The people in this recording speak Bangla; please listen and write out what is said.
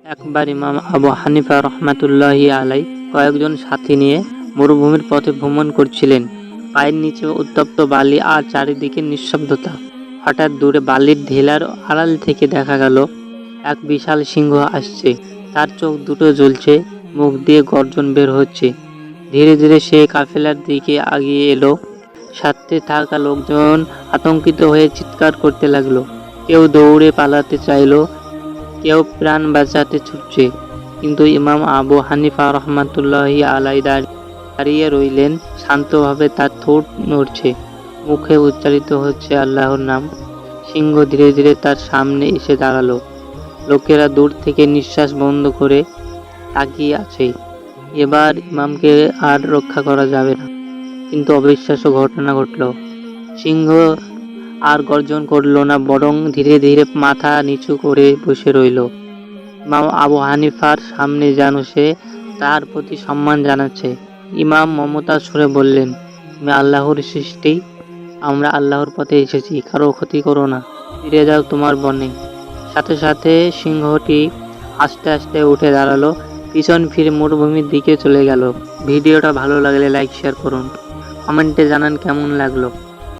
একবার ইমাম আবু হানিফা রহমাতুল্লাহি আলাই কয়েকজন সাথী নিয়ে মরুভূমির পথে ভ্রমণ করছিলেন। পায়ের নিচে উত্তপ্ত বালি আর চারিদিকে নিঃশব্দতা। হঠাৎ দূরে বালির ঢেলার আড়াল থেকে দেখা গেল এক বিশাল সিংহ আসছে। তার চোখ দুটো জ্বলছে, মুখ দিয়ে গর্জন বের হচ্ছে। ধীরে ধীরে সে কাফেলার দিকে এগিয়ে এলো। সাথে থাকা লোকজন আতঙ্কিত হয়ে চিৎকার করতে লাগলো। কেউ দৌড়ে পালাতে চাইলো, কেউ প্রাণ বাঁচাতে ছুটছে। কিন্তু ইমাম আবু হানিফা রহমাতুল্লাহি আলাই দাঁড়িয়ে রইলেন শান্তভাবে। তার ঠোঁট নড়ছে, মুখে উচ্চারিত হচ্ছে আল্লাহর নাম। সিংহ ধীরে ধীরে তার সামনে এসে দাঁড়ালো। লোকেরা দূর থেকে নিঃশ্বাস বন্ধ করে তাকিয়ে আছে। এবার ইমামকে আর রক্ষা করা যাবে না। কিন্তু অবিশ্বাস্য ঘটনা ঘটল। সিংহ আর গর্জন করলো না, বরং ধীরে ধীরে মাথা নিচু করে বসে রইল। ইমাম আবু হানিফার সামনে যেন সে তার প্রতি সম্মান জানাচ্ছে। ইমাম মমতার সুরে বললেন, তুমি আল্লাহর সৃষ্টি, আমরা আল্লাহর পথে এসেছি, কারো ক্ষতি করো না, ফিরে যাও তোমার বনে। সাথে সাথে সিংহটি আস্তে আস্তে উঠে দাঁড়ালো, পিছন ফিরে মরুভূমির দিকে চলে গেল। ভিডিওটা ভালো লাগলে লাইক শেয়ার করুন, কমেন্টে জানান কেমন লাগলো।